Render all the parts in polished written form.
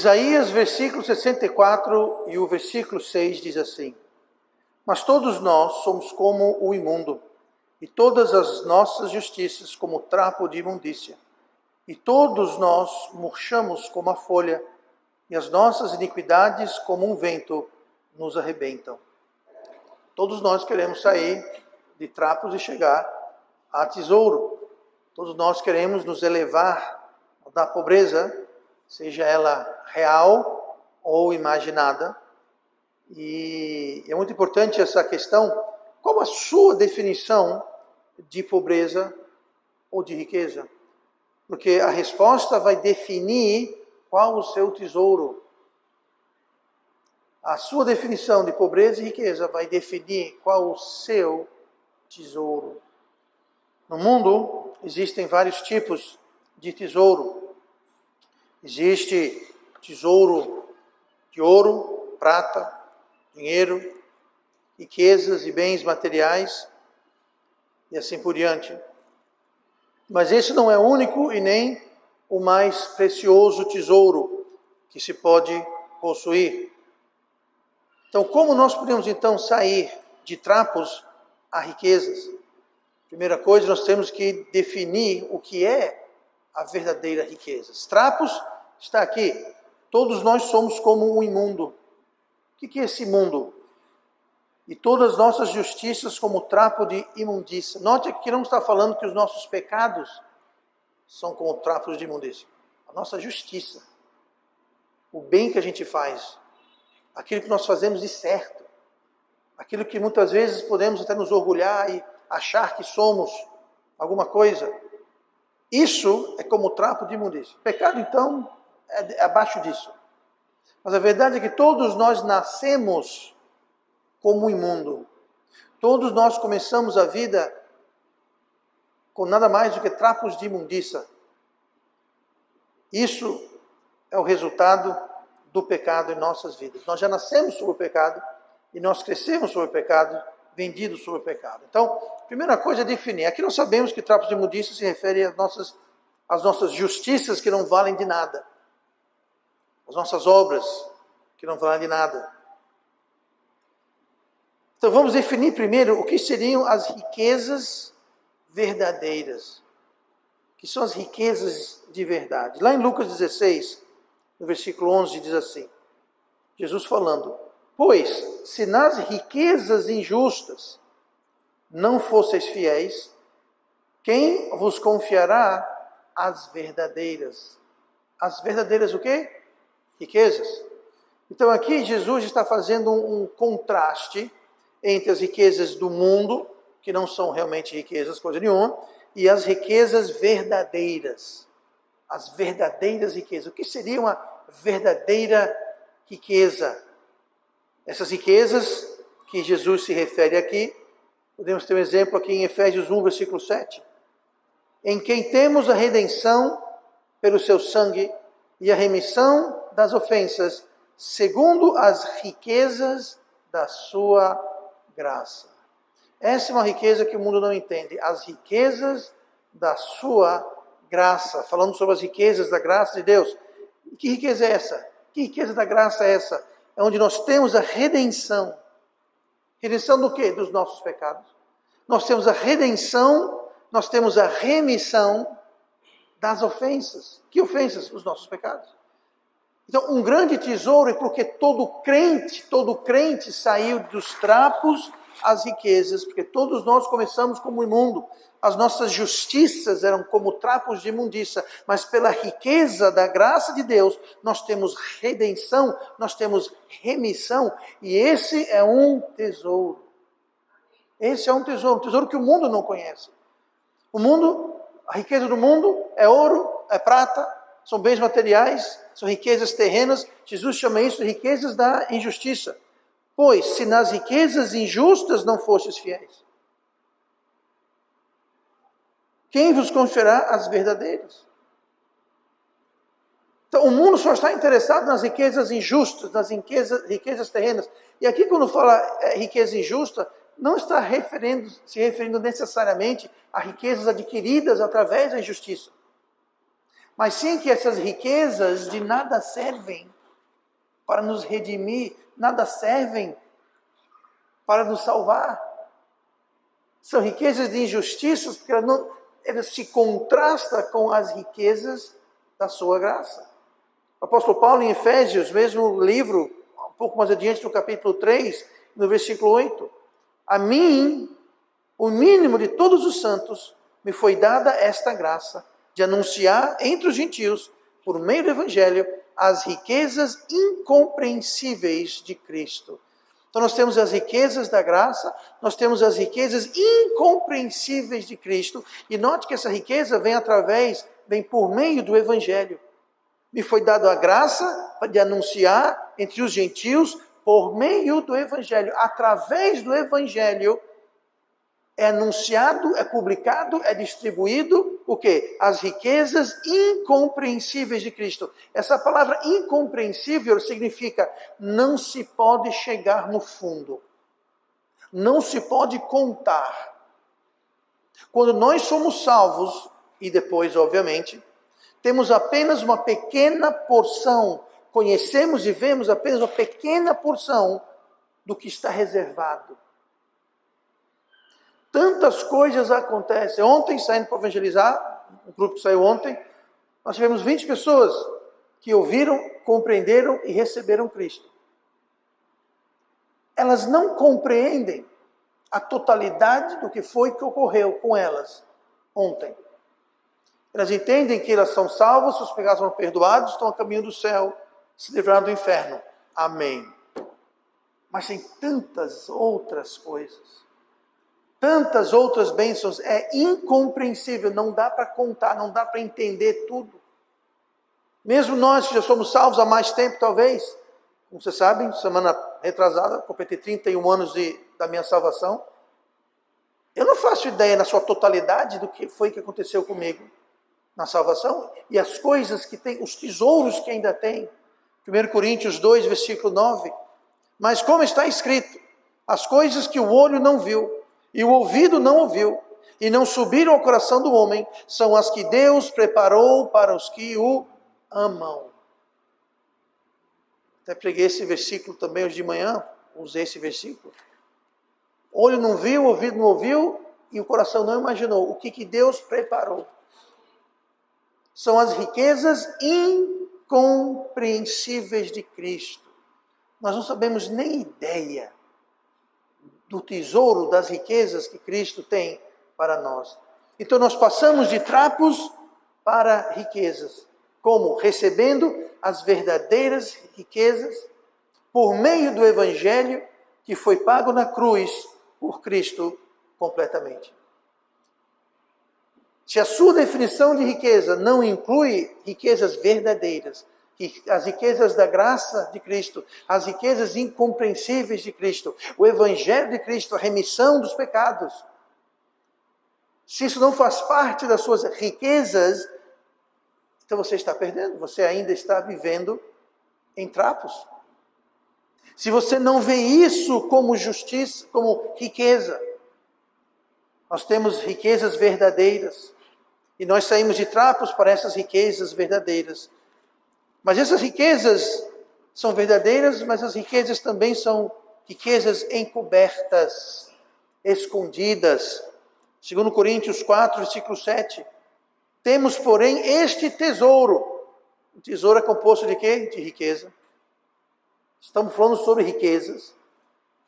Isaías, versículo 64 e o versículo 6 diz assim: Mas todos nós somos como o imundo, e todas as nossas justiças como trapo de imundícia. E todos nós murchamos como a folha, e as nossas iniquidades como um vento nos arrebentam. Todos nós queremos sair de trapos e chegar a tesouro. Todos nós queremos nos elevar da pobreza, seja ela real ou imaginada. E é muito importante essa questão. Qual a sua definição de pobreza ou de riqueza? Porque a resposta vai definir qual o seu tesouro. A sua definição de pobreza e riqueza vai definir qual o seu tesouro. No mundo existem vários tipos de tesouro. Existe tesouro de ouro, prata, dinheiro, riquezas e bens materiais e assim por diante. Mas esse não é o único e nem o mais precioso tesouro que se pode possuir. Então, como nós podemos então sair de trapos a riquezas? Primeira coisa, nós temos que definir o que é a verdadeira riqueza. Trapos está aqui. Todos nós somos como um imundo. O que é esse imundo? E todas as nossas justiças como trapo de imundícia. Note que não está falando que os nossos pecados são como trapos de imundícia. A nossa justiça, o bem que a gente faz, aquilo que nós fazemos de certo, aquilo que muitas vezes podemos até nos orgulhar e achar que somos alguma coisa, isso é como trapo de imundícia. O pecado, então, é abaixo disso. Mas a verdade é que todos nós nascemos como imundo. Todos nós começamos a vida com nada mais do que trapos de imundícia. Isso é o resultado do pecado em nossas vidas. Nós já nascemos sob o pecado e nós crescemos sob o pecado, vendidos sob o pecado. Então, a primeira coisa é definir. Aqui nós sabemos que trapos de imundícia se refere às nossas justiças que não valem de nada. As nossas obras que não valem de nada. Então vamos definir primeiro o que seriam as riquezas verdadeiras. O que são as riquezas de verdade? Lá em Lucas 16, no versículo 11, diz assim, Jesus falando: Pois, se nas riquezas injustas não fosseis fiéis, quem vos confiará as verdadeiras? As verdadeiras o quê? Riquezas. Então aqui Jesus está fazendo um contraste entre as riquezas do mundo, que não são realmente riquezas, coisa nenhuma, e as riquezas verdadeiras. As verdadeiras riquezas. O que seria uma verdadeira riqueza? Essas riquezas que Jesus se refere aqui, podemos ter um exemplo aqui em Efésios 1, versículo 7. Em quem temos a redenção pelo seu sangue e a remissão das ofensas, segundo as riquezas da sua graça. Essa é uma riqueza que o mundo não entende. As riquezas da sua graça. Falando sobre as riquezas da graça de Deus. E que riqueza é essa? Que riqueza da graça é essa? É onde nós temos a redenção. Redenção do quê? Dos nossos pecados. Nós temos a redenção, nós temos a remissão das ofensas. Que ofensas? Os nossos pecados. Então, um grande tesouro é porque todo crente saiu dos trapos às riquezas, porque todos nós começamos como imundo. As nossas justiças eram como trapos de imundícia, mas pela riqueza da graça de Deus, nós temos redenção, nós temos remissão, e esse é um tesouro. Esse é um tesouro que o mundo não conhece. O mundo, a riqueza do mundo é ouro, é prata, são bens materiais, são riquezas terrenas. Jesus chama isso de riquezas da injustiça. Pois, se nas riquezas injustas não fostes fiéis, quem vos confiará as verdadeiras? Então, o mundo só está interessado nas riquezas injustas, nas riquezas terrenas. E aqui, quando fala riqueza injusta, não está se referindo necessariamente a riquezas adquiridas através da injustiça. mas sim que essas riquezas de nada servem para nos redimir, nada servem para nos salvar. São riquezas de injustiças, porque ela se contrasta com as riquezas da sua graça. O apóstolo Paulo, em Efésios, mesmo livro, um pouco mais adiante, no capítulo 3, no versículo 8, a mim, o mínimo de todos os santos, me foi dada esta graça de anunciar entre os gentios, por meio do evangelho, as riquezas incompreensíveis de Cristo. Então nós temos as riquezas da graça, nós temos as riquezas incompreensíveis de Cristo, e note que essa riqueza vem por meio do evangelho. Me foi dado a graça de anunciar entre os gentios por meio do evangelho. Através do evangelho é anunciado, é publicado, é distribuído o quê? As riquezas incompreensíveis de Cristo. Essa palavra incompreensível significa não se pode chegar no fundo. Não se pode contar. Quando nós somos salvos, e depois, obviamente, temos apenas uma pequena porção, conhecemos e vemos apenas uma pequena porção do que está reservado. Tantas coisas acontecem. Ontem, saindo para evangelizar, o grupo que saiu ontem, nós tivemos 20 pessoas que ouviram, compreenderam e receberam Cristo. Elas não compreendem a totalidade do que foi que ocorreu com elas ontem. Elas entendem que elas são salvas, seus pecados foram perdoados, estão a caminho do céu, se livraram do inferno. Amém. Mas tem tantas outras coisas, tantas outras bênçãos, é incompreensível, não dá para contar, não dá para entender tudo. Mesmo nós que já somos salvos há mais tempo, talvez, como vocês sabem, semana retrasada, completei 31 anos da minha salvação, eu não faço ideia na sua totalidade do que foi que aconteceu comigo na salvação, e as coisas que tem, os tesouros que ainda tem. 1 Coríntios 2, versículo 9. Mas como está escrito, as coisas que o olho não viu, e o ouvido não ouviu, e não subiram ao coração do homem, são as que Deus preparou para os que o amam. Até preguei esse versículo também hoje de manhã, usei esse versículo. O olho não viu, o ouvido não ouviu, e o coração não imaginou o que Deus preparou. São as riquezas incompreensíveis de Cristo. Nós não sabemos nem ideia do tesouro das riquezas que Cristo tem para nós. Então nós passamos de trapos para riquezas. Como? Recebendo as verdadeiras riquezas por meio do Evangelho que foi pago na cruz por Cristo completamente. Se a sua definição de riqueza não inclui riquezas verdadeiras, as riquezas da graça de Cristo, as riquezas incompreensíveis de Cristo, o Evangelho de Cristo, a remissão dos pecados, se isso não faz parte das suas riquezas, então você está perdendo, você ainda está vivendo em trapos. Se você não vê isso como justiça, como riqueza, nós temos riquezas verdadeiras. E nós saímos de trapos para essas riquezas verdadeiras. Mas essas riquezas são verdadeiras, mas as riquezas também são riquezas encobertas, escondidas. 2 Coríntios 4, versículo 7. Temos, porém, este tesouro. O tesouro é composto de quê? De riqueza. Estamos falando sobre riquezas.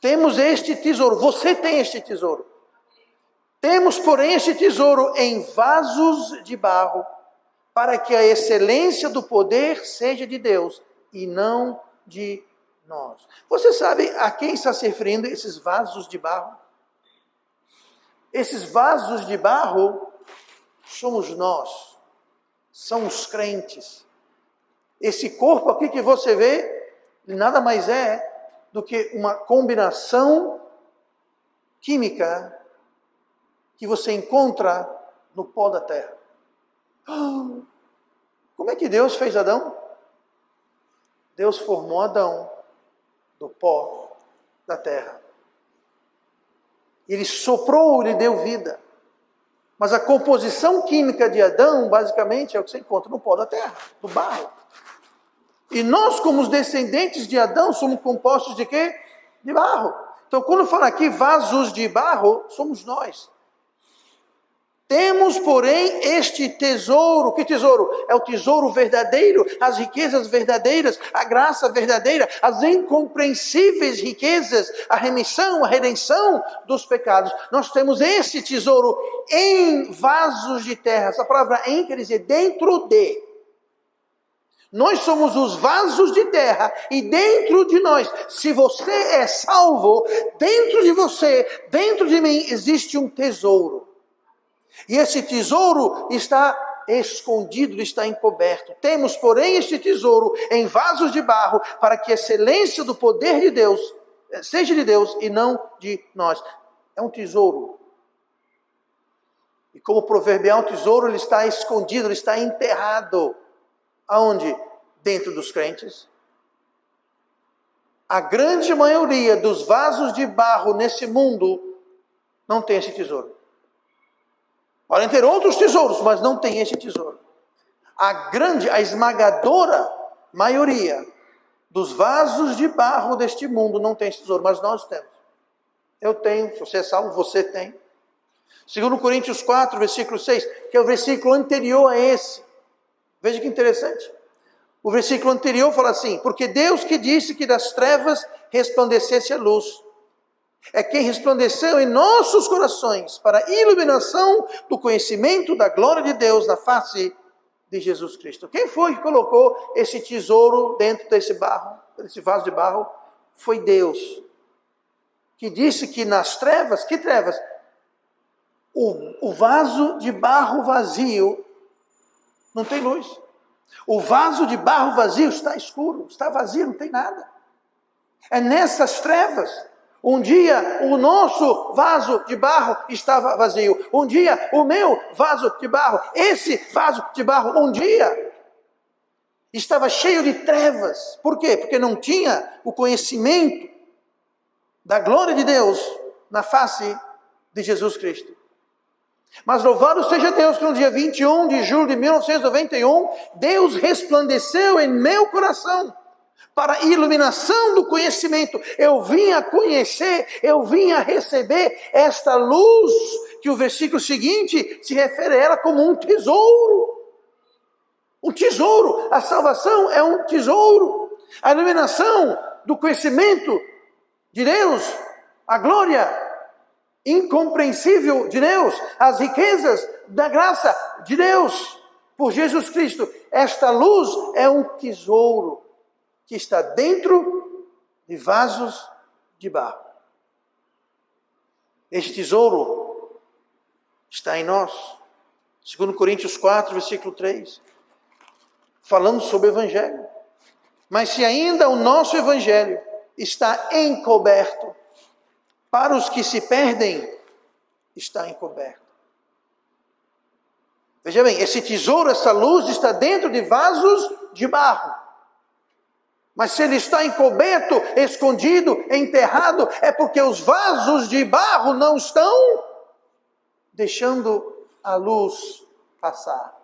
Temos este tesouro. Você tem este tesouro. Temos, porém, este tesouro em vasos de barro, para que a excelência do poder seja de Deus e não de nós. Você sabe a quem está se referindo esses vasos de barro? Esses vasos de barro somos nós, são os crentes. Esse corpo aqui que você vê, nada mais é do que uma combinação química que você encontra no pó da terra. Como é que Deus fez Adão? Deus formou Adão do pó da terra. Ele soprou, lhe deu vida. Mas a composição química de Adão, basicamente, é o que você encontra no pó da terra, do barro. E nós, como os descendentes de Adão, somos compostos de quê? De barro. Então, quando fala aqui vasos de barro, somos nós. Temos, porém, este tesouro. Que tesouro? É o tesouro verdadeiro, as riquezas verdadeiras, a graça verdadeira, as incompreensíveis riquezas, a remissão, a redenção dos pecados. Nós temos esse tesouro em vasos de terra. Essa palavra em quer dizer dentro de. Nós somos os vasos de terra e dentro de nós, se você é salvo, dentro de você, dentro de mim, existe um tesouro. E esse tesouro está escondido, está encoberto. Temos, porém, este tesouro em vasos de barro, para que a excelência do poder de Deus seja de Deus e não de nós. É um tesouro. E como proverbial tesouro, ele está escondido, ele está enterrado. Aonde? Dentro dos crentes. A grande maioria dos vasos de barro nesse mundo não tem esse tesouro. Podem ter outros tesouros, mas não tem esse tesouro. A esmagadora maioria dos vasos de barro deste mundo não tem esse tesouro, mas nós temos. Eu tenho, se você é salvo, você tem. 2 Coríntios 4, versículo 6, que é o versículo anterior a esse. Veja que interessante. O versículo anterior fala assim: porque Deus que disse que das trevas resplandecesse a luz, é quem resplandeceu em nossos corações para a iluminação do conhecimento da glória de Deus na face de Jesus Cristo. Quem foi que colocou esse tesouro dentro desse barro, desse vaso de barro? Foi Deus. Que disse que nas trevas, que trevas? O vaso de barro vazio não tem luz. O vaso de barro vazio está escuro, está vazio, não tem nada. É nessas trevas. Um dia o nosso vaso de barro estava vazio. Um dia o meu vaso de barro, esse vaso de barro, um dia estava cheio de trevas. Por quê? Porque não tinha o conhecimento da glória de Deus na face de Jesus Cristo. Mas louvado seja Deus que no dia 21 de julho de 1991, Deus resplandeceu em meu coração para a iluminação do conhecimento. Eu vim a conhecer, eu vim a receber esta luz, que o versículo seguinte se refere a ela como um tesouro. Um tesouro. A salvação é um tesouro. A iluminação do conhecimento de Deus, a glória incompreensível de Deus, as riquezas da graça de Deus por Jesus Cristo. Esta luz é um tesouro que está dentro de vasos de barro. Este tesouro está em nós. 2 Coríntios 4, versículo 3, falando sobre o Evangelho. Mas se ainda o nosso Evangelho está encoberto, para os que se perdem, está encoberto. Veja bem, esse tesouro, essa luz está dentro de vasos de barro. Mas se ele está encoberto, escondido, enterrado, é porque os vasos de barro não estão deixando a luz passar.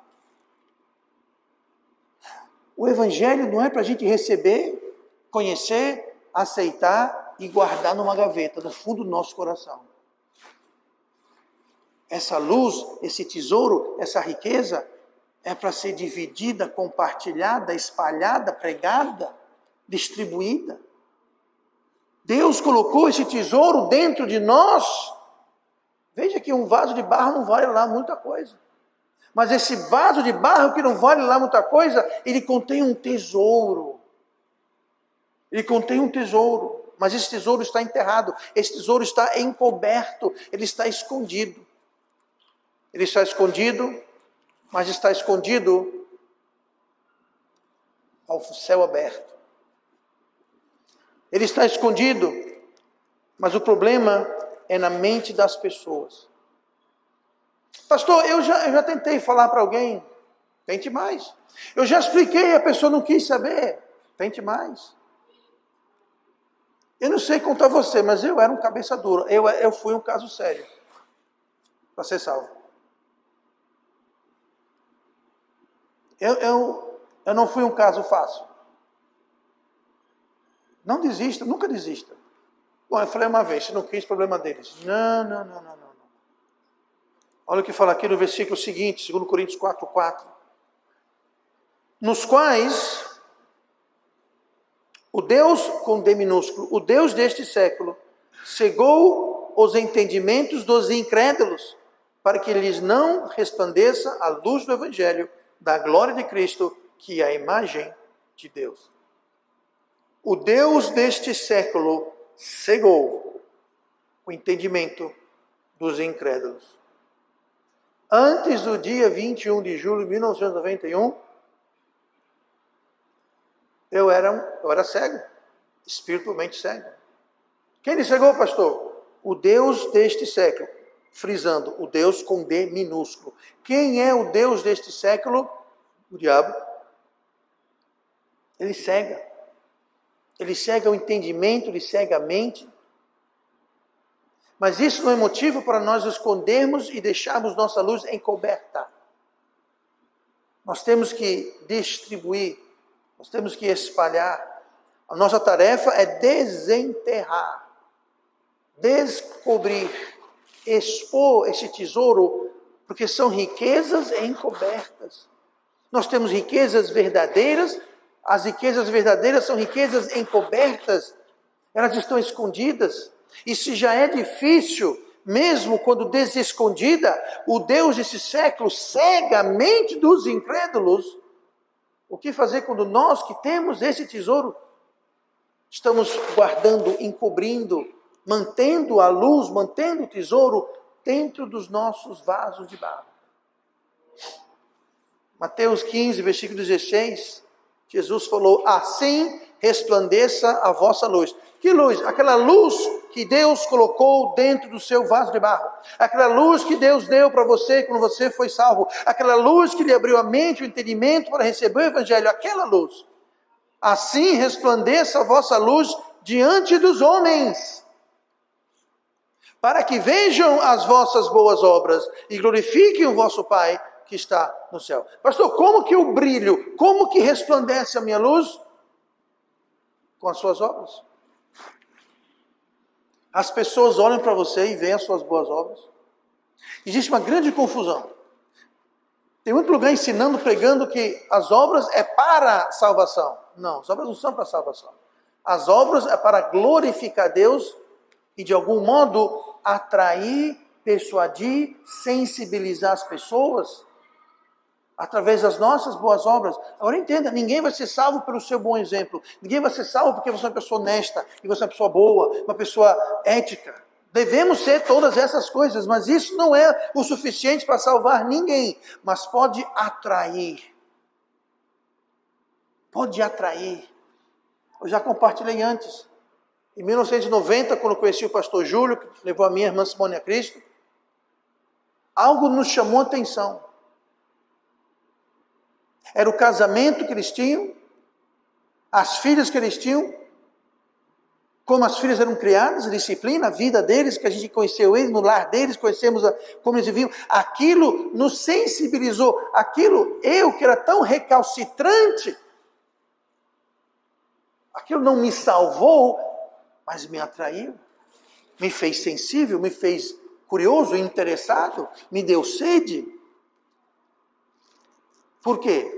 O Evangelho não é para a gente receber, conhecer, aceitar e guardar numa gaveta, no fundo do nosso coração. Essa luz, esse tesouro, essa riqueza é para ser dividida, compartilhada, espalhada, pregada, distribuída. Deus colocou esse tesouro dentro de nós. Veja que um vaso de barro não vale lá muita coisa. Mas esse vaso de barro que não vale lá muita coisa, ele contém um tesouro. Ele contém um tesouro. Mas esse tesouro está enterrado, esse tesouro está encoberto, ele está escondido. Ele está escondido, mas está escondido ao céu aberto. Ele está escondido, mas o problema é na mente das pessoas. Pastor, eu já tentei falar para alguém, tente mais. Eu já expliquei, a pessoa não quis saber, tente mais. Eu não sei contar você, mas eu era um cabeça dura. Eu fui um caso sério para ser salvo. Eu não fui um caso fácil. Não desista, nunca desista. Bom, eu falei uma vez, se não quis, problema deles. Não. Olha o que fala aqui no versículo seguinte, 2 Coríntios 4:4. Nos quais o Deus, com D minúsculo, o Deus deste século, cegou os entendimentos dos incrédulos, para que lhes não resplandeça a luz do Evangelho, da glória de Cristo, que é a imagem de Deus. O Deus deste século cegou o entendimento dos incrédulos. Antes do dia 21 de julho de 1991, eu era cego, espiritualmente cego. Quem lhe cegou, pastor? O Deus deste século. Frisando, o Deus com D minúsculo. Quem é o Deus deste século? O diabo. Ele cega. Ele cega o entendimento, ele cega a mente. Mas isso não é motivo para nós escondermos e deixarmos nossa luz encoberta. Nós temos que distribuir, nós temos que espalhar. A nossa tarefa é desenterrar, descobrir, expor esse tesouro, porque são riquezas encobertas. Nós temos riquezas verdadeiras, as riquezas verdadeiras são riquezas encobertas, elas estão escondidas. E se já é difícil, mesmo quando desescondida, o Deus desse século cega a mente dos incrédulos, o que fazer quando nós que temos esse tesouro, estamos guardando, encobrindo, mantendo a luz, mantendo o tesouro dentro dos nossos vasos de barro? Mateus 15, versículo 16, Jesus falou: assim resplandeça a vossa luz. Que luz? Aquela luz que Deus colocou dentro do seu vaso de barro. Aquela luz que Deus deu para você quando você foi salvo. Aquela luz que lhe abriu a mente, o entendimento para receber o Evangelho. Aquela luz. Assim resplandeça a vossa luz diante dos homens, para que vejam as vossas boas obras e glorifiquem o vosso Pai que está no céu. Pastor, como que eu brilho? Como que resplandece a minha luz? Com as suas obras. As pessoas olham para você e veem as suas boas obras. Existe uma grande confusão. Tem muito lugar ensinando, pregando que as obras é para a salvação. Não, as obras não são para a salvação. As obras é para glorificar Deus e de algum modo atrair, persuadir, sensibilizar as pessoas através das nossas boas obras. Agora entenda, ninguém vai ser salvo pelo seu bom exemplo. Ninguém vai ser salvo porque você é uma pessoa honesta, e você é uma pessoa boa, uma pessoa ética. Devemos ser todas essas coisas, mas isso não é o suficiente para salvar ninguém. Mas pode atrair. Pode atrair. Eu já compartilhei antes. Em 1990, quando eu conheci o pastor Júlio, que levou a minha irmã Simone a Cristo, algo nos chamou a atenção. Era o casamento que eles tinham, as filhas que eles tinham, como as filhas eram criadas, a disciplina, a vida deles, que a gente conheceu eles, no lar deles, conhecemos como eles viviam. Aquilo nos sensibilizou. Aquilo, eu que era tão recalcitrante, aquilo não me salvou, mas me atraiu, me fez sensível, me fez curioso, interessado, me deu sede. Por quê?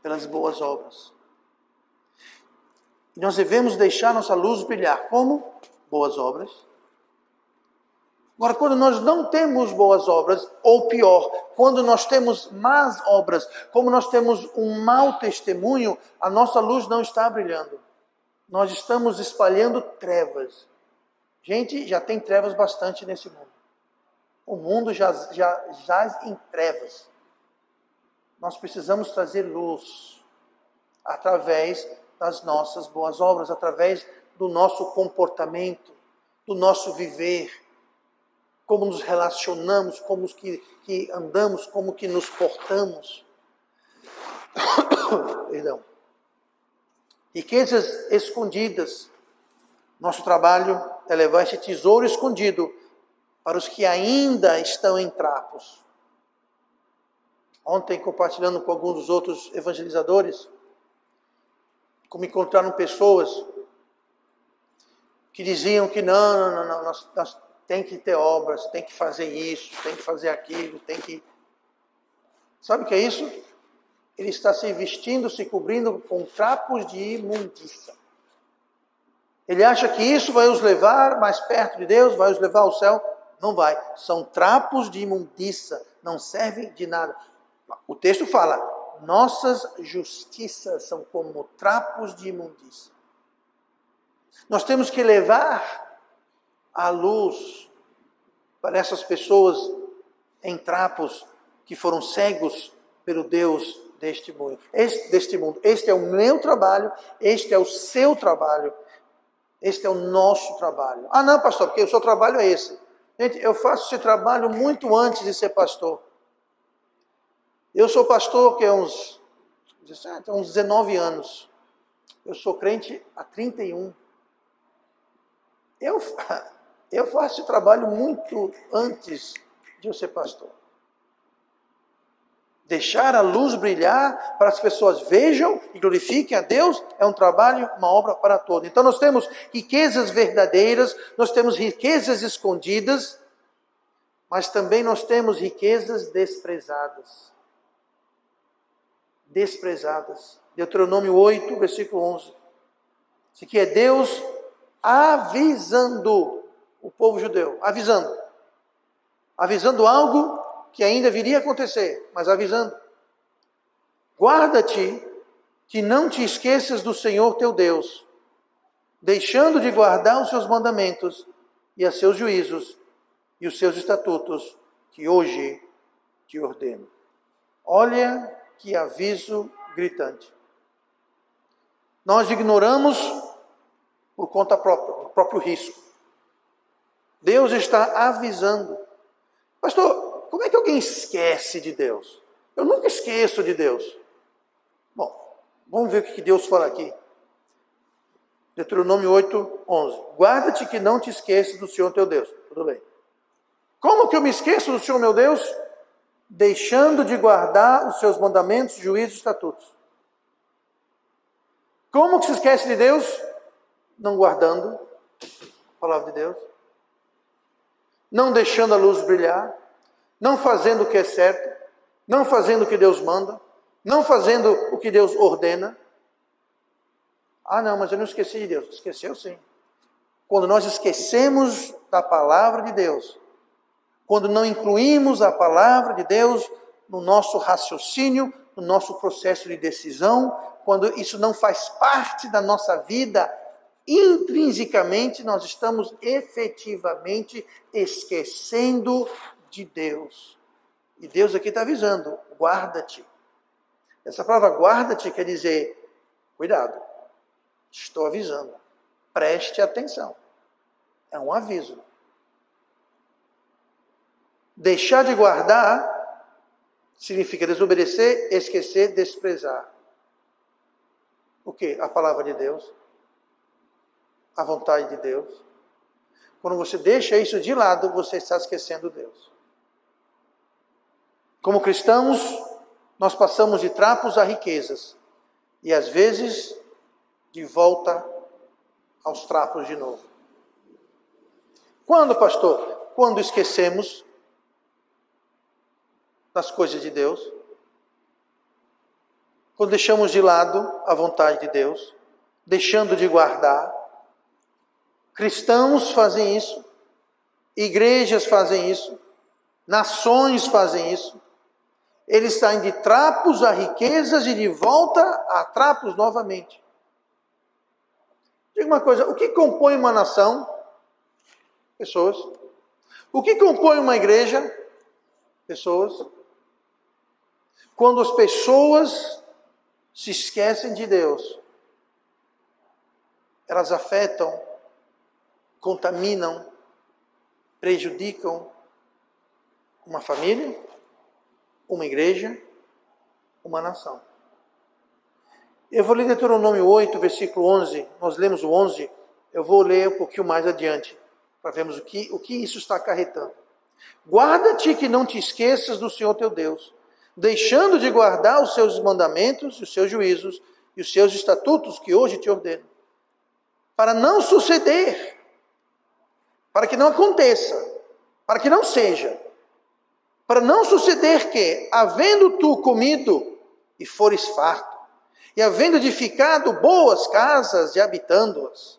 Pelas boas obras. Nós devemos deixar nossa luz brilhar. Como? Boas obras. Agora, quando nós não temos boas obras, ou pior, quando nós temos más obras, como nós temos um mau testemunho, a nossa luz não está brilhando. Nós estamos espalhando trevas. Gente, já tem trevas bastante nesse mundo. O mundo já jaz em trevas. Nós precisamos trazer luz através das nossas boas obras, através do nosso comportamento, do nosso viver, como nos relacionamos, como que andamos, como que nos portamos. Perdão. Riquezas escondidas. Nosso trabalho é levar esse tesouro escondido para os que ainda estão em trapos. Ontem, compartilhando com alguns dos outros evangelizadores, como encontraram pessoas que diziam que não, nós tem que ter obras, tem que fazer isso, tem que fazer aquilo, tem que... Sabe o que é isso? Ele está se vestindo, se cobrindo com trapos de imundícia. Ele acha que isso vai os levar mais perto de Deus, vai os levar ao céu. Não vai. São trapos de imundícia, não servem de nada. O texto fala, nossas justiças são como trapos de imundícia. Nós temos que levar a luz para essas pessoas em trapos que foram cegos pelo Deus deste mundo. Este é o meu trabalho, este é o seu trabalho, este é o nosso trabalho. Ah não, pastor, porque o seu trabalho é esse. Gente, eu faço esse trabalho muito antes de ser pastor. Eu sou pastor que há uns 19 anos. Eu sou crente há 31. Eu faço esse trabalho muito antes de eu ser pastor. Deixar a luz brilhar para as pessoas vejam e glorifiquem a Deus é um trabalho, uma obra para todos. Então nós temos riquezas verdadeiras, nós temos riquezas escondidas, mas também nós temos riquezas desprezadas. Desprezadas. Deuteronômio 8, versículo 11. Isso aqui é Deus avisando o povo judeu, avisando algo que ainda viria a acontecer, mas avisando. Guarda-te que não te esqueças do Senhor teu Deus, deixando de guardar os seus mandamentos e os seus juízos e os seus estatutos que hoje te ordeno. Olha que aviso gritante. Nós ignoramos por conta própria, o próprio risco. Deus está avisando. Pastor, como é que alguém esquece de Deus? Eu nunca esqueço de Deus. Bom, vamos ver o que Deus fala aqui. Deuteronômio 8, 11. Guarda-te que não te esqueças do Senhor teu Deus. Tudo bem. Como que eu me esqueço do Senhor meu Deus? Deixando de guardar os seus mandamentos, juízos e estatutos. Como que se esquece de Deus? Não guardando a palavra de Deus. Não deixando a luz brilhar. Não fazendo o que é certo, não fazendo o que Deus manda, não fazendo o que Deus ordena. Ah não, mas eu não esqueci de Deus. Esqueceu sim. Quando nós esquecemos da palavra de Deus, quando não incluímos a palavra de Deus no nosso raciocínio, no nosso processo de decisão, quando isso não faz parte da nossa vida, intrinsecamente nós estamos efetivamente esquecendo de Deus. E Deus aqui está avisando, guarda-te. Essa palavra guarda-te quer dizer, cuidado, estou avisando, preste atenção. É um aviso. Deixar de guardar significa desobedecer, esquecer, desprezar. O quê? A palavra de Deus, a vontade de Deus. Quando você deixa isso de lado, você está esquecendo Deus. Como cristãos, nós passamos de trapos a riquezas. E às vezes, de volta aos trapos de novo. Quando, pastor? Quando esquecemos das coisas de Deus. Quando deixamos de lado a vontade de Deus. Deixando de guardar. Cristãos fazem isso. Igrejas fazem isso. Nações fazem isso. Eles saem de trapos a riquezas e de volta a trapos novamente. Diga uma coisa, o que compõe uma nação? Pessoas. O que compõe uma igreja? Pessoas. Quando as pessoas se esquecem de Deus, elas afetam, contaminam, prejudicam uma família, uma igreja, uma nação. Eu vou ler Deuteronômio 8, versículo 11. Nós lemos o 11. Eu vou ler um pouquinho mais adiante, para vermos o que isso está acarretando. Guarda-te que não te esqueças do Senhor teu Deus, deixando de guardar os seus mandamentos, os seus juízos e os seus estatutos que hoje te ordeno, para não suceder, para que não aconteça, para que não seja, para não suceder que, havendo tu comido e fores farto, e havendo edificado boas casas e habitando-as,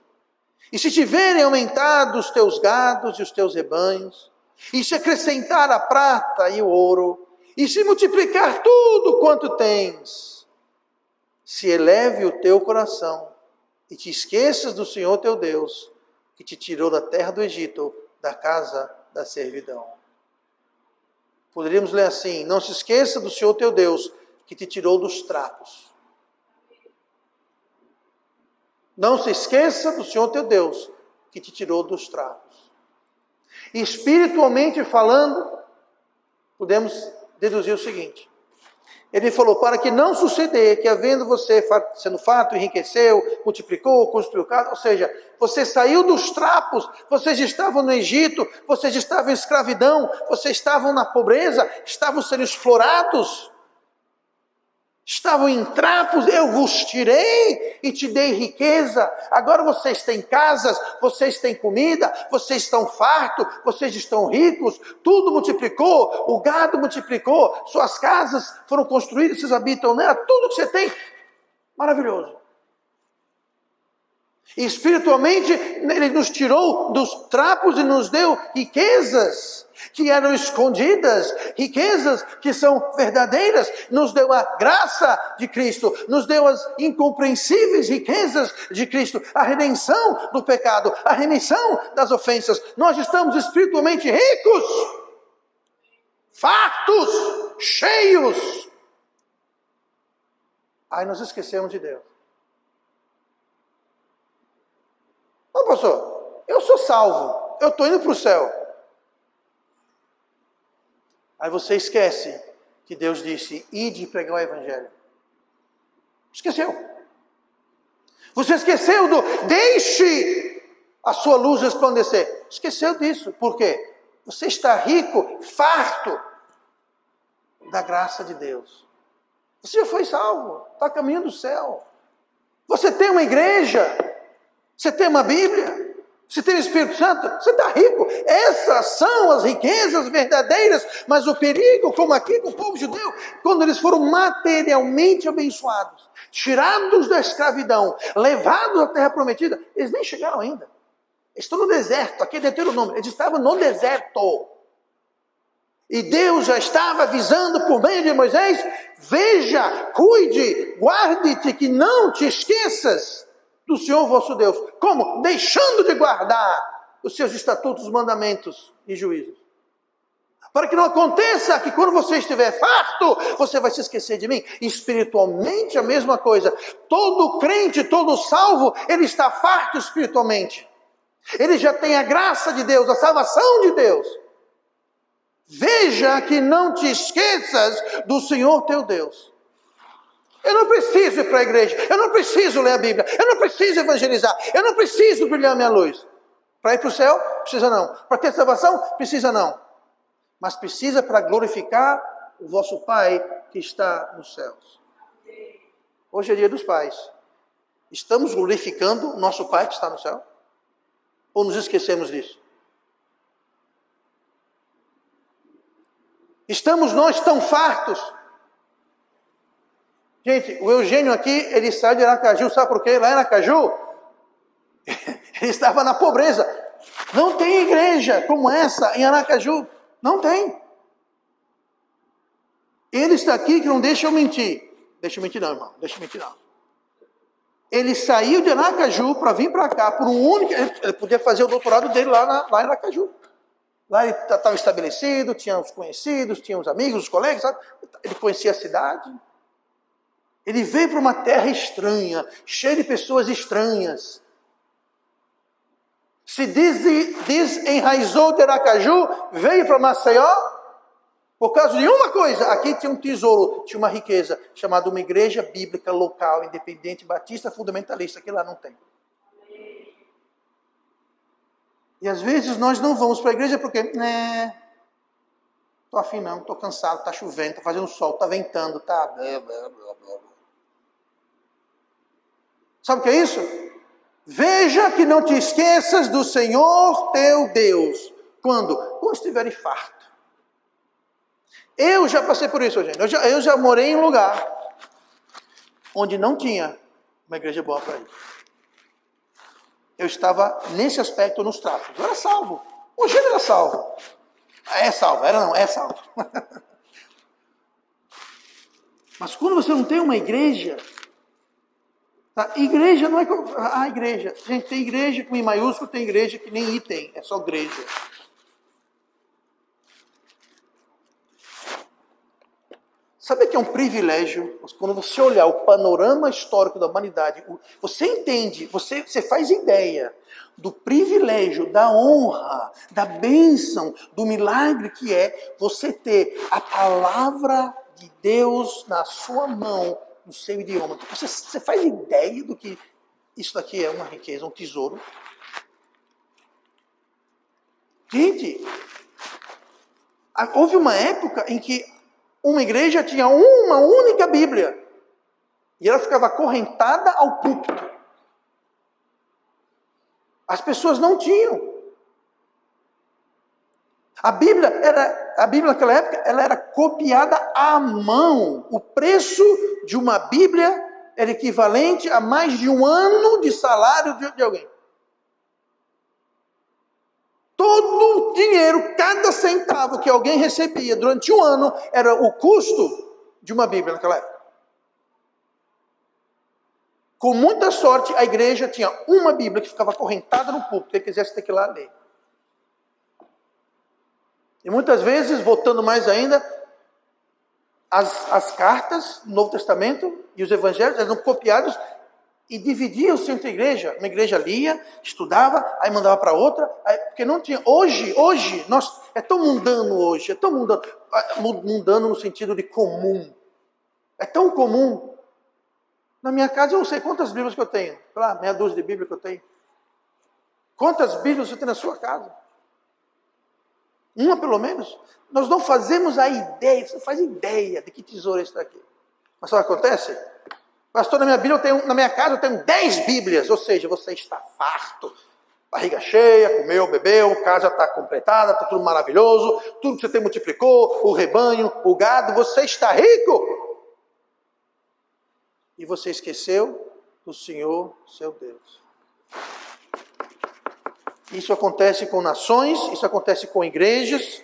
e se tiverem aumentado os teus gados e os teus rebanhos, e se acrescentar a prata e o ouro, e se multiplicar tudo quanto tens, se eleve o teu coração, e te esqueças do Senhor teu Deus, que te tirou da terra do Egito, da casa da servidão. Poderíamos ler assim: não se esqueça do Senhor teu Deus, que te tirou dos trapos. Não se esqueça do Senhor teu Deus, que te tirou dos trapos. Espiritualmente falando, podemos deduzir o seguinte: ele falou, para que não suceder que, havendo você sendo farto, enriqueceu, multiplicou, construiu casa, ou seja, você saiu dos trapos, vocês estavam no Egito, vocês estavam em escravidão, vocês estavam na pobreza, estavam sendo explorados, estavam em trapos, eu vos tirei e te dei riqueza, agora vocês têm casas, vocês têm comida, vocês estão fartos, vocês estão ricos, tudo multiplicou, o gado multiplicou, suas casas foram construídas, vocês habitam nela, tudo que você tem, maravilhoso. E espiritualmente, ele nos tirou dos trapos e nos deu riquezas que eram escondidas, riquezas que são verdadeiras, nos deu a graça de Cristo, nos deu as incompreensíveis riquezas de Cristo, a redenção do pecado, a remissão das ofensas. Nós estamos espiritualmente ricos, fartos, cheios. Aí nós esquecemos de Deus. Não, pastor, eu sou salvo, eu estou indo para o céu. Aí você esquece que Deus disse, ide pregar o evangelho. Esqueceu. Você esqueceu do, deixe a sua luz resplandecer. Esqueceu disso. Por quê? Você está rico, farto da graça de Deus. Você já foi salvo, está a caminho do céu. Você tem uma igreja, você tem uma Bíblia, você tem o Espírito Santo, você está rico. Essas são as riquezas verdadeiras, mas o perigo, como aqui com o povo judeu, quando eles foram materialmente abençoados, tirados da escravidão, levados à terra prometida, eles nem chegaram ainda. Eles estão no deserto, aqui é Deuteronômio, eles estavam no deserto. E Deus já estava avisando por meio de Moisés, veja, cuide, guarde-te, que não te esqueças do Senhor vosso Deus. Como? Deixando de guardar os seus estatutos, mandamentos e juízos. Para que não aconteça que quando você estiver farto, você vai se esquecer de mim. Espiritualmente a mesma coisa. Todo crente, todo salvo, ele está farto espiritualmente. Ele já tem a graça de Deus, a salvação de Deus. Veja que não te esqueças do Senhor teu Deus. Eu não preciso ir para a igreja, eu não preciso ler a Bíblia, eu não preciso evangelizar, eu não preciso brilhar minha luz. Para ir para o céu, precisa não. Para ter salvação, precisa não. Mas precisa para glorificar o vosso Pai que está nos céus. Hoje é dia dos pais. Estamos glorificando o nosso Pai que está no céu? Ou nos esquecemos disso? Estamos nós tão fartos? Gente, o Eugênio aqui, ele saiu de Aracaju, sabe por quê? Lá em Aracaju, ele estava na pobreza. Não tem igreja como essa em Aracaju. Não tem. Ele está aqui que não deixa eu mentir. Deixa eu mentir não, irmão. Deixa eu mentir não. Ele saiu de Aracaju para vir para cá por um único... Ele podia fazer o doutorado dele lá em Aracaju. Lá ele estava estabelecido, tinha os conhecidos, tinha os amigos, os colegas, sabe? Ele conhecia a cidade. Ele veio para uma terra estranha, cheia de pessoas estranhas. Se desenraizou de Aracaju, veio para Maceió, por causa de uma coisa. Aqui tinha um tesouro, tinha uma riqueza, chamada uma igreja bíblica local, independente, batista, fundamentalista, que lá não tem. E às vezes nós não vamos para a igreja porque, Estou afim não, estou cansado, está chovendo, está fazendo sol, está ventando, está... Sabe o que é isso? Veja que não te esqueças do Senhor teu Deus. Quando? Quando estiver farto. Eu já passei por isso, gente. Eu já morei em um lugar onde não tinha uma igreja boa para ir. Eu estava, nesse aspecto, nos trapos. Eu era salvo. Hoje ele era salvo. É salvo. Era não, é salvo. Mas quando você não tem uma igreja... Tá? Igreja não é... igreja. Gente, tem igreja com I maiúsculo, tem igreja que nem I tem. É só igreja. Sabe que é um privilégio? Quando você olhar o panorama histórico da humanidade, você entende, você faz ideia do privilégio, da honra, da bênção, do milagre que é você ter a palavra de Deus na sua mão, no seu idioma. Você faz ideia do que isso daqui é uma riqueza, um tesouro? Gente, houve uma época em que uma igreja tinha uma única Bíblia. E ela ficava acorrentada ao púlpito. As pessoas não tinham. A Bíblia naquela época, ela era copiada à mão. O preço de uma Bíblia era equivalente a mais de um ano de salário de alguém. Todo o dinheiro, cada centavo que alguém recebia durante um ano, era o custo de uma Bíblia naquela época. Com muita sorte, a igreja tinha uma Bíblia que ficava acorrentada no púlpito, quem quisesse ter que ir lá ler. E muitas vezes, voltando mais ainda, as cartas do Novo Testamento e os evangelhos eram copiados e dividiam-se entre a igreja. Uma igreja lia, estudava, aí mandava para outra, porque não tinha. Hoje, é tão mundano hoje, é tão mundano no sentido de comum. É tão comum. Na minha casa eu não sei quantas Bíblias que eu tenho. Sei lá, meia dúzia de Bíblias que eu tenho. Quantas Bíblias você tem na sua casa? Uma pelo menos? Nós não fazemos a ideia, você não faz ideia de que tesouro é esse daqui. Mas sabe o que acontece? Pastor, na minha casa eu tenho 10 Bíblias, ou seja, você está farto, barriga cheia, comeu, bebeu, casa está completada, está tudo maravilhoso, tudo que você tem multiplicou, o rebanho, o gado, você está rico. E você esqueceu do Senhor, seu Deus. Isso acontece com nações, isso acontece com igrejas,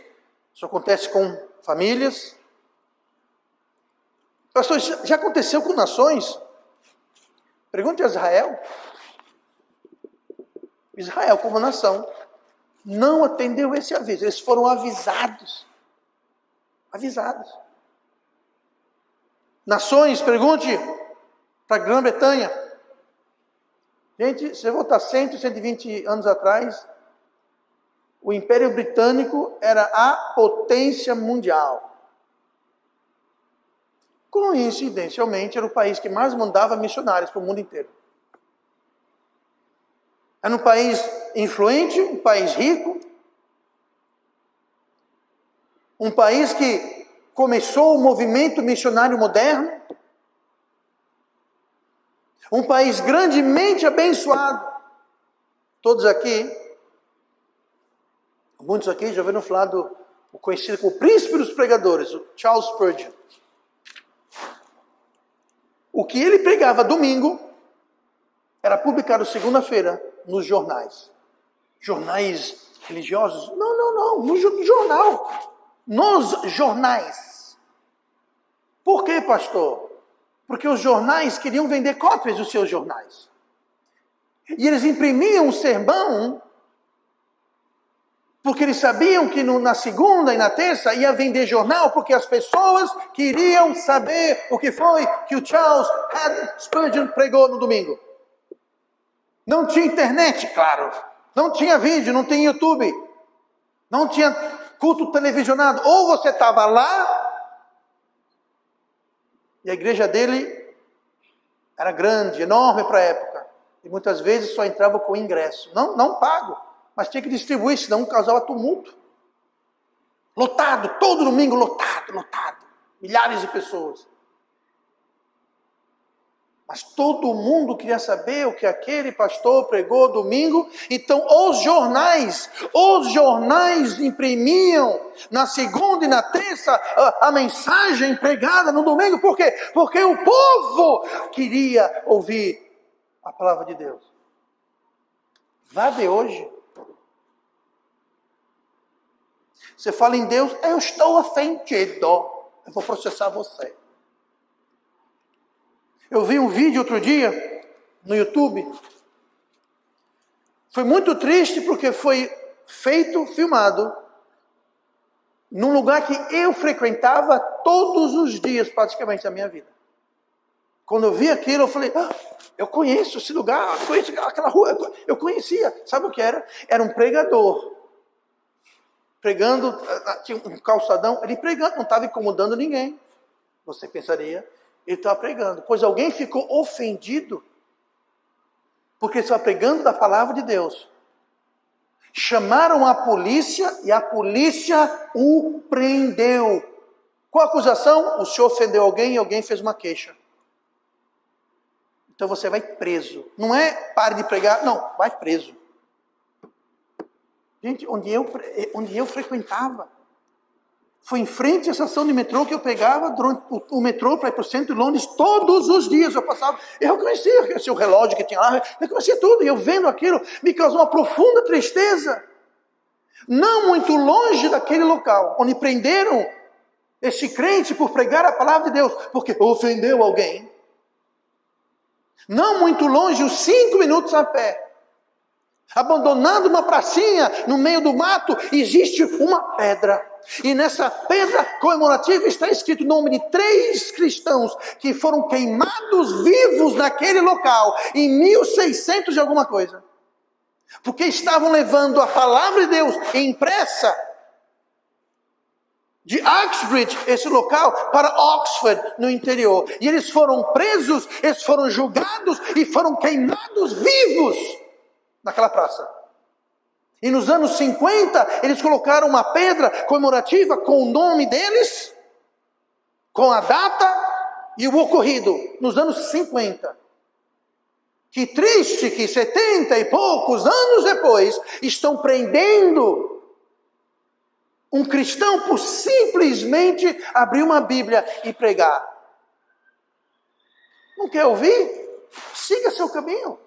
isso acontece com famílias. Pastor, isso já aconteceu com nações? Pergunte a Israel. Israel, como nação, não atendeu esse aviso. Eles foram avisados. Avisados. Nações, pergunte para a Grã-Bretanha. Gente, se você voltar 100, 120 anos atrás, o Império Britânico era a potência mundial. Coincidencialmente, era o país que mais mandava missionários para o mundo inteiro. Era um país influente, um país rico, um país que começou o movimento missionário moderno, um país grandemente abençoado. Todos aqui, muitos aqui já ouviram falar do conhecido como o príncipe dos pregadores, o Charles Spurgeon. O que ele pregava domingo era publicado segunda-feira nos jornais. Jornais religiosos? Não. No jornal. Nos jornais. Por quê, pastor? Porque os jornais queriam vender cópias dos seus jornais. E eles imprimiam um sermão porque eles sabiam que na segunda e na terça ia vender jornal, porque as pessoas queriam saber o que foi que o Charles Spurgeon pregou no domingo. Não tinha internet, claro. Não tinha vídeo, não tinha YouTube. Não tinha culto televisionado. Ou você estava lá, e a igreja dele era grande, enorme para a época. E muitas vezes só entrava com ingresso. Não pago. Mas tinha que distribuir, senão causava tumulto. Lotado. lotado, todo domingo lotado, lotado. Milhares de pessoas. Mas todo mundo queria saber o que aquele pastor pregou domingo. Então os jornais imprimiam na segunda e na terça a mensagem pregada no domingo. Por quê? Porque o povo queria ouvir a palavra de Deus. Vá ver hoje. Você fala em Deus, eu estou ofendido. Eu vou processar você. Eu vi um vídeo outro dia no YouTube. Foi muito triste porque foi filmado num lugar que eu frequentava todos os dias praticamente da minha vida. Quando eu vi aquilo, eu falei, eu conheço esse lugar, eu conheço aquela rua, eu conhecia. Sabe o que era? Era um pregador. Pregando, tinha um calçadão, ele pregando, não estava incomodando ninguém. Você pensaria, ele estava pregando. Pois alguém ficou ofendido, porque ele estava pregando da palavra de Deus. Chamaram a polícia e a polícia o prendeu. Qual a acusação? O senhor ofendeu alguém e alguém fez uma queixa. Então você vai preso. Não é pare de pregar, não, vai preso. Gente, onde eu frequentava, foi em frente à estação de metrô que eu pegava durante o metrô para ir para o centro de Londres, todos os dias eu passava. Eu conhecia o relógio que tinha lá, eu conhecia tudo, e eu vendo aquilo, me causou uma profunda tristeza. Não muito longe daquele local, onde prenderam esse crente por pregar a palavra de Deus, porque ofendeu alguém. Não muito longe, uns 5 minutos a pé. Abandonando uma pracinha no meio do mato, existe uma pedra. E nessa pedra comemorativa está escrito o nome de 3 cristãos que foram queimados vivos naquele local em 1600 e alguma coisa. Porque estavam levando a palavra de Deus impressa de Uxbridge, esse local, para Oxford, no interior. E eles foram presos, eles foram julgados e foram queimados vivos naquela praça. E nos anos 50, eles colocaram uma pedra comemorativa com o nome deles, com a data e o ocorrido, nos anos 50. Que triste que 70 e poucos anos depois, estão prendendo um cristão por simplesmente abrir uma Bíblia e pregar. Não quer ouvir? Siga seu caminho.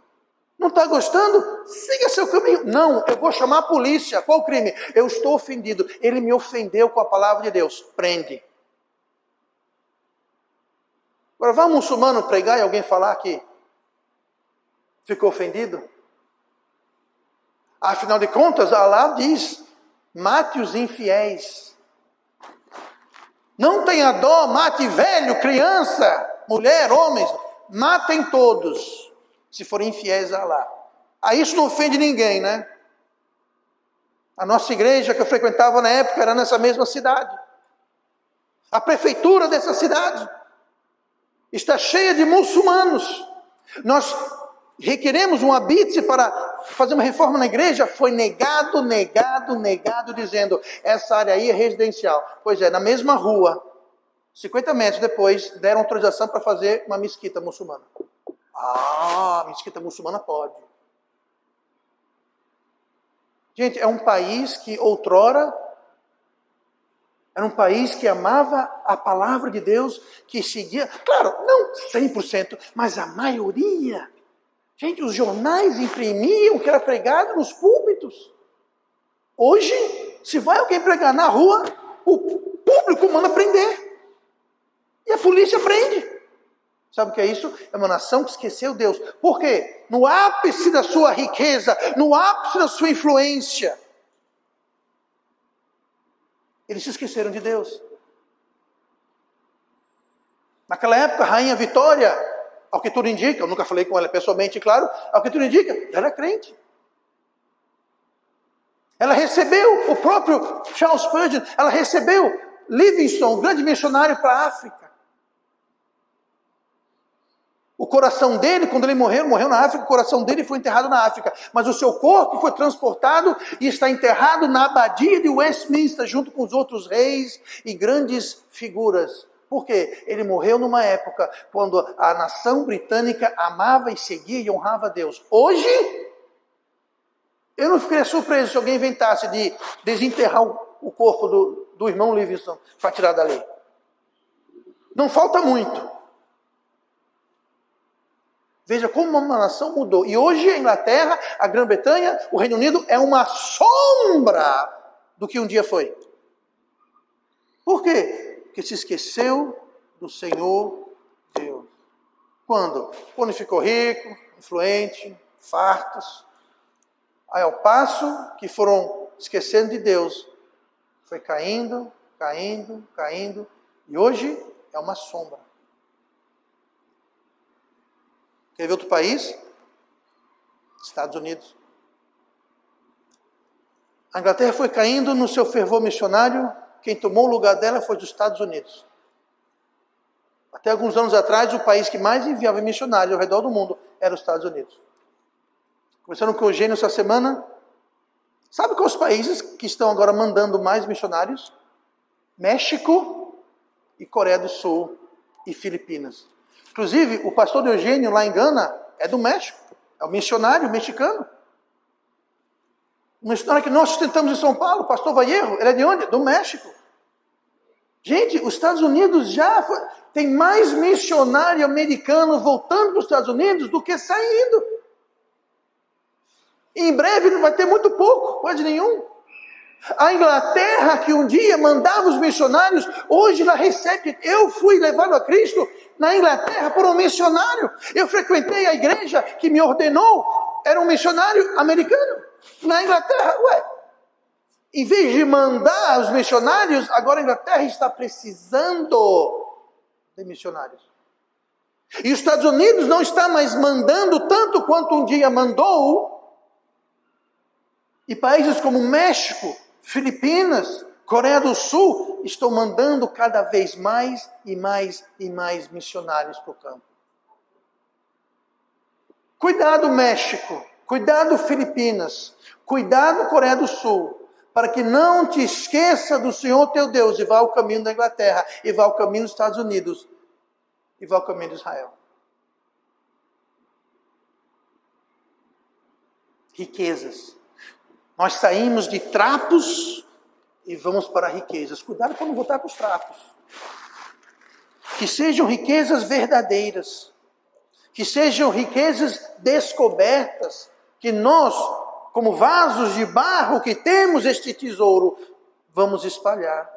Não está gostando? Siga seu caminho. Não, eu vou chamar a polícia. Qual o crime? Eu estou ofendido. Ele me ofendeu com a palavra de Deus. Prende. Agora, vai um muçulmano pregar e alguém falar que ficou ofendido? Afinal de contas, Allah diz, mate os infiéis. Não tenha dó, mate velho, criança, mulher, homens. Matem todos. Se forem infiéis a Allah. Aí isso não ofende ninguém, né? A nossa igreja que eu frequentava na época era nessa mesma cidade. A prefeitura dessa cidade está cheia de muçulmanos. Nós requeremos um habite para fazer uma reforma na igreja. Foi negado, dizendo, essa área aí é residencial. Pois é, na mesma rua, 50 metros depois, deram autorização para fazer uma mesquita muçulmana. A mesquita muçulmana pode. Gente, é um país que outrora era um país que amava a palavra de Deus, que seguia, claro, não 100%, mas a maioria. Gente, os jornais imprimiam o que era pregado nos púlpitos. Hoje, se vai alguém pregar na rua, o público manda prender. E a polícia prende. Sabe o que é isso? É uma nação que esqueceu Deus. Por quê? No ápice da sua riqueza, no ápice da sua influência, eles se esqueceram de Deus. Naquela época, a rainha Vitória, ao que tudo indica, eu nunca falei com ela pessoalmente, claro, ao que tudo indica, ela é crente. Ela recebeu o próprio Charles Spurgeon, ela recebeu Livingstone, um grande missionário para a África. O coração dele, quando ele morreu, morreu na África, o coração dele foi enterrado na África. Mas o seu corpo foi transportado e está enterrado na abadia de Westminster, junto com os outros reis e grandes figuras. Por quê? Ele morreu numa época quando a nação britânica amava e seguia e honrava a Deus. Hoje, eu não ficaria surpreso se alguém inventasse de desenterrar o corpo do irmão Livingstone para tirar dali. Não falta muito. Veja como uma nação mudou. E hoje a Inglaterra, a Grã-Bretanha, o Reino Unido é uma sombra do que um dia foi. Por quê? Porque se esqueceu do Senhor Deus. Quando? Quando ficou rico, influente, fartos. Aí ao passo que foram esquecendo de Deus, foi caindo, caindo, caindo. E hoje é uma sombra. Quer ver outro país? Estados Unidos. A Inglaterra foi caindo no seu fervor missionário. Quem tomou o lugar dela foi os Estados Unidos. Até alguns anos atrás, o país que mais enviava missionários ao redor do mundo era os Estados Unidos. Conversando com o Eugênio essa semana, sabe quais os países que estão agora mandando mais missionários? México e Coreia do Sul e Filipinas. Inclusive, o pastor Eugênio, lá em Gana, é do México. É um missionário mexicano. Um missionário que nós sustentamos em São Paulo, o pastor Vallejo, ele é de onde? Do México. Gente, os Estados Unidos tem mais missionário americano voltando para os Estados Unidos do que saindo. E em breve não vai ter muito pouco, quase nenhum. A Inglaterra, que um dia mandava os missionários, hoje ela recebe. Eu fui levado a Cristo na Inglaterra por um missionário. Eu frequentei a igreja que me ordenou, era um missionário americano. Na Inglaterra, em vez de mandar os missionários, agora a Inglaterra está precisando de missionários. E os Estados Unidos não está mais mandando tanto quanto um dia mandou. E países como México, Filipinas, Coreia do Sul estão mandando cada vez mais e mais e mais missionários para o campo. Cuidado, México, cuidado, Filipinas, cuidado, Coreia do Sul, para que não te esqueça do Senhor teu Deus e vá ao caminho da Inglaterra, e vá ao caminho dos Estados Unidos, e vá ao caminho de Israel. Riquezas. Nós saímos de trapos e vamos para riquezas. Cuidado para não voltar para os trapos. Que sejam riquezas verdadeiras. Que sejam riquezas descobertas. Que nós, como vasos de barro que temos este tesouro, vamos espalhar.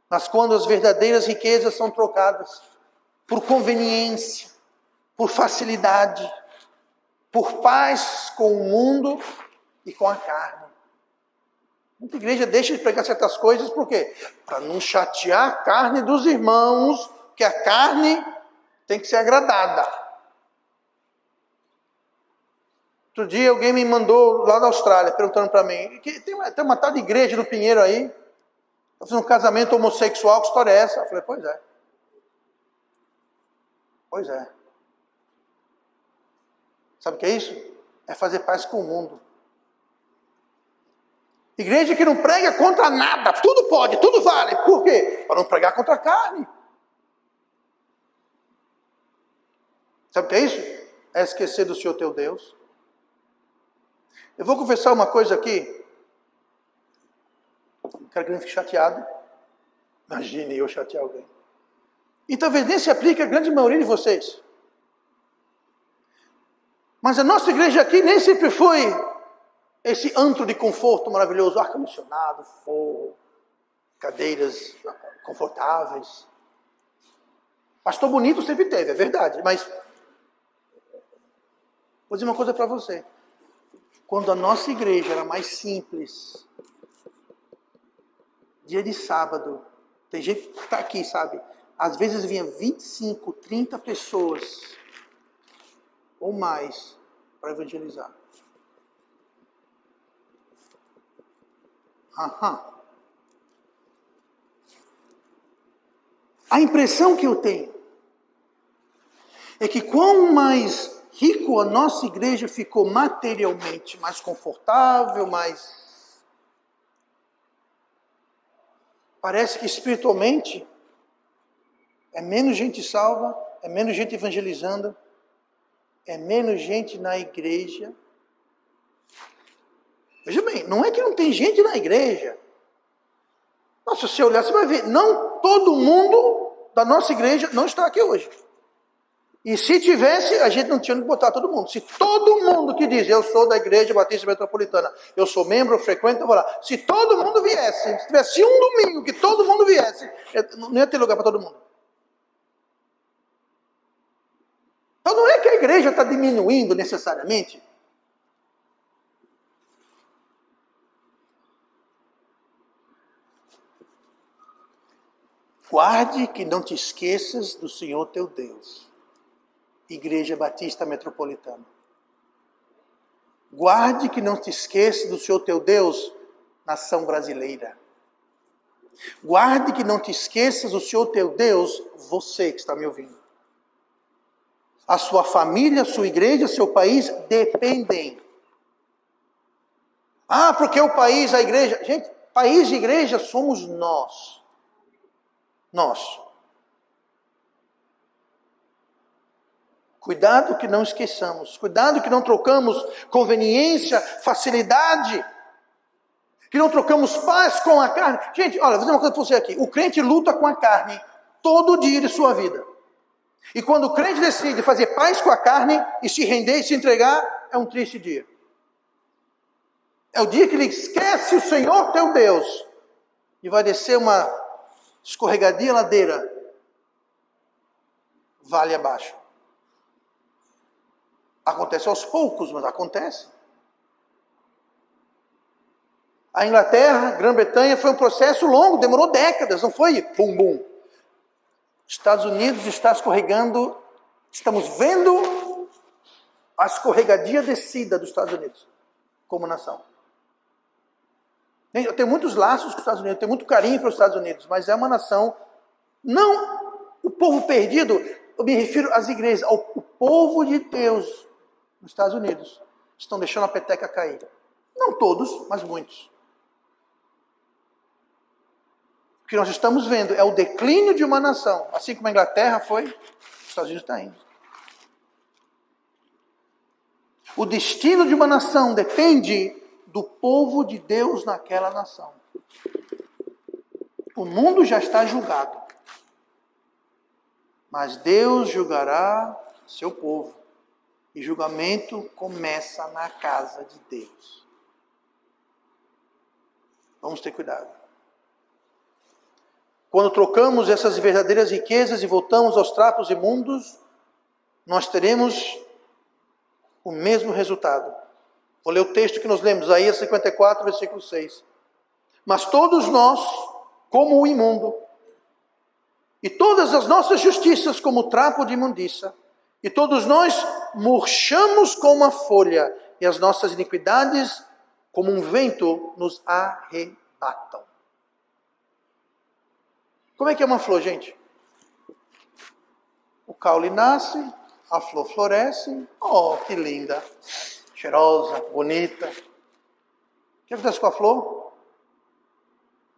Mas quando as verdadeiras riquezas são trocadas por conveniência, por facilidade, por paz com o mundo e com a carne. Muita igreja deixa de pregar certas coisas, por quê? Para não chatear a carne dos irmãos, que a carne tem que ser agradada. Outro dia alguém me mandou lá da Austrália, perguntando para mim, tem uma tal de igreja do Pinheiro aí, está fazendo um casamento homossexual, que história é essa? Eu falei, pois é. Pois é. Sabe o que é isso? É fazer paz com o mundo. Igreja que não prega contra nada, tudo pode, tudo vale. Por quê? Para não pregar contra a carne. Sabe o que é isso? É esquecer do Senhor teu Deus. Eu vou confessar uma coisa aqui. Não quero que ninguém fique chateado. Imagine eu chatear alguém. E talvez nem se aplique a grande maioria de vocês. Mas a nossa igreja aqui nem sempre foi esse antro de conforto maravilhoso, ar-condicionado, forro, cadeiras confortáveis. Pastor bonito sempre teve, é verdade, mas vou dizer uma coisa para você. Quando a nossa igreja era mais simples, dia de sábado, tem gente que está aqui, sabe? Às vezes vinha 25, 30 pessoas ou mais para evangelizar. A impressão que eu tenho é que quanto mais rico a nossa igreja ficou materialmente, mais confortável, mais... Parece que espiritualmente é menos gente salva, é menos gente evangelizando, é menos gente na igreja. Veja bem, não é que não tem gente na igreja. Nossa, se você olhar, você vai ver, não todo mundo da nossa igreja não está aqui hoje. E se tivesse, a gente não tinha que botar todo mundo. Se todo mundo que diz, eu sou da Igreja Batista Metropolitana, eu sou membro, eu frequento, eu vou lá. Se todo mundo viesse, se tivesse um domingo que todo mundo viesse, não ia ter lugar para todo mundo. Então não é que a igreja está diminuindo necessariamente. Guarde que não te esqueças do Senhor teu Deus. Igreja Batista Metropolitana. Guarde que não te esqueça do Senhor teu Deus, nação brasileira. Guarde que não te esqueças do Senhor teu Deus, você que está me ouvindo. A sua família, a sua igreja, seu país dependem. Ah, porque o país, a igreja... Gente, país e igreja somos nós. Nós. Cuidado que não esqueçamos. Cuidado que não trocamos conveniência, facilidade. Que não trocamos paz com a carne. Gente, olha, vou dizer uma coisa para você aqui. O crente luta com a carne todo dia de sua vida. E quando o crente decide fazer paz com a carne e se render e se entregar, é um triste dia. É o dia que ele esquece o Senhor teu Deus e vai descer uma escorregadia ladeira, vale abaixo. Acontece aos poucos, mas acontece. A Inglaterra, Grã-Bretanha, foi um processo longo, demorou décadas, não foi bum, bum. Estados Unidos está escorregando, estamos vendo a escorregadia descida dos Estados Unidos, como nação. Eu tenho muitos laços com os Estados Unidos, eu tenho muito carinho para os Estados Unidos, mas é uma nação, não o povo perdido, eu me refiro às igrejas, ao povo de Deus nos Estados Unidos, estão deixando a peteca cair. Não todos, mas muitos. O que nós estamos vendo é o declínio de uma nação, assim como a Inglaterra foi, os Estados Unidos está indo. O destino de uma nação depende do povo de Deus naquela nação. O mundo já está julgado, mas Deus julgará seu povo. E julgamento começa na casa de Deus. Vamos ter cuidado. Quando trocamos essas verdadeiras riquezas e voltamos aos trapos imundos, nós teremos o mesmo resultado. Vou ler o texto que nós lemos, Isaías 54, versículo 6. Mas todos nós, como o imundo, e todas as nossas justiças como trapo de imundícia, e todos nós murchamos como uma folha, e as nossas iniquidades, como um vento, nos arrebatam. Como é que é uma flor, gente? O caule nasce, a flor floresce. Oh, que linda! Cheirosa, bonita. O que acontece com a flor?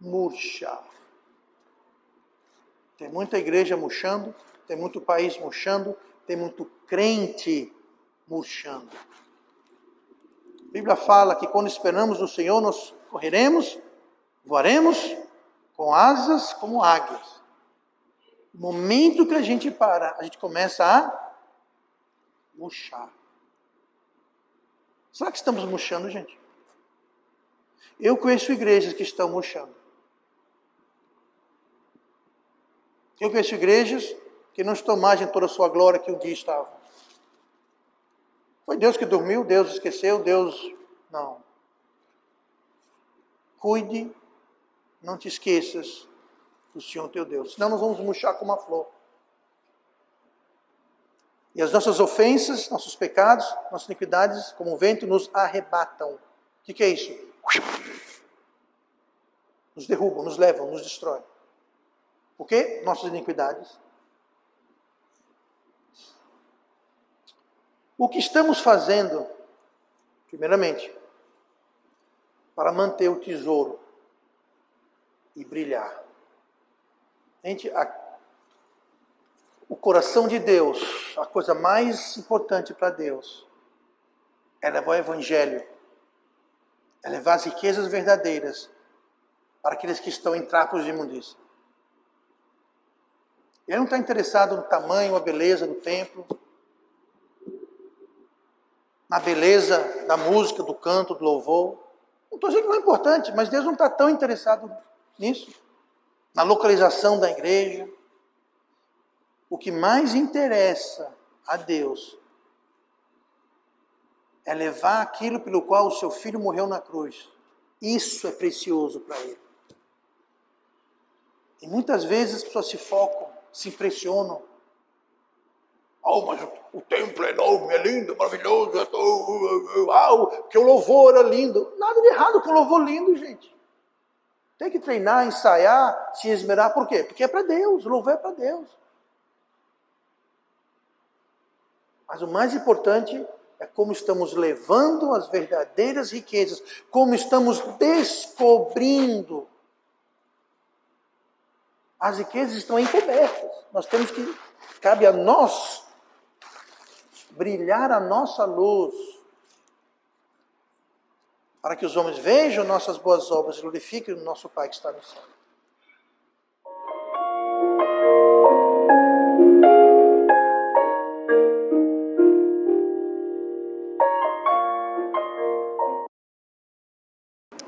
Murcha. Tem muita igreja murchando, tem muito país murchando, tem muito crente murchando. A Bíblia fala que quando esperamos no Senhor, nós correremos, voaremos com asas como águias. No momento que a gente para, a gente começa a murchar. Será que estamos murchando, gente? Eu conheço igrejas que estão murchando. Eu conheço igrejas que não estão mais em toda a sua glória que um dia estavam. Foi Deus que dormiu, Deus esqueceu, Deus... Não. Cuide, não te esqueças do Senhor teu Deus. Senão nós vamos murchar como uma flor. E as nossas ofensas, nossos pecados, nossas iniquidades, como o vento, nos arrebatam. O que é isso? Nos derrubam, nos levam, nos destroem. Por quê? Nossas iniquidades. O que estamos fazendo, primeiramente, para manter o tesouro e brilhar. Gente, o coração de Deus, a coisa mais importante para Deus, é levar o Evangelho, é levar as riquezas verdadeiras para aqueles que estão em trapos de imundícia. Ele não está interessado no tamanho, a beleza do templo, na beleza da música, do canto, do louvor. Não estou dizendo que não é importante, mas Deus não está tão interessado nisso. Na localização da igreja. O que mais interessa a Deus é levar aquilo pelo qual o seu filho morreu na cruz. Isso é precioso para ele. E muitas vezes as pessoas se focam, se impressionam. Oh, mas o templo é enorme, é lindo, maravilhoso. Que o louvor era lindo. Nada de errado com o louvor lindo, gente. Tem que treinar, ensaiar, se esmerar. Por quê? Porque é para Deus, o louvor é para Deus. Mas o mais importante é como estamos levando as verdadeiras riquezas, como estamos descobrindo. As riquezas estão encobertas. Nós temos que, cabe a nós, brilhar a nossa luz, para que os homens vejam nossas boas obras e glorifiquem o nosso Pai que está no céu.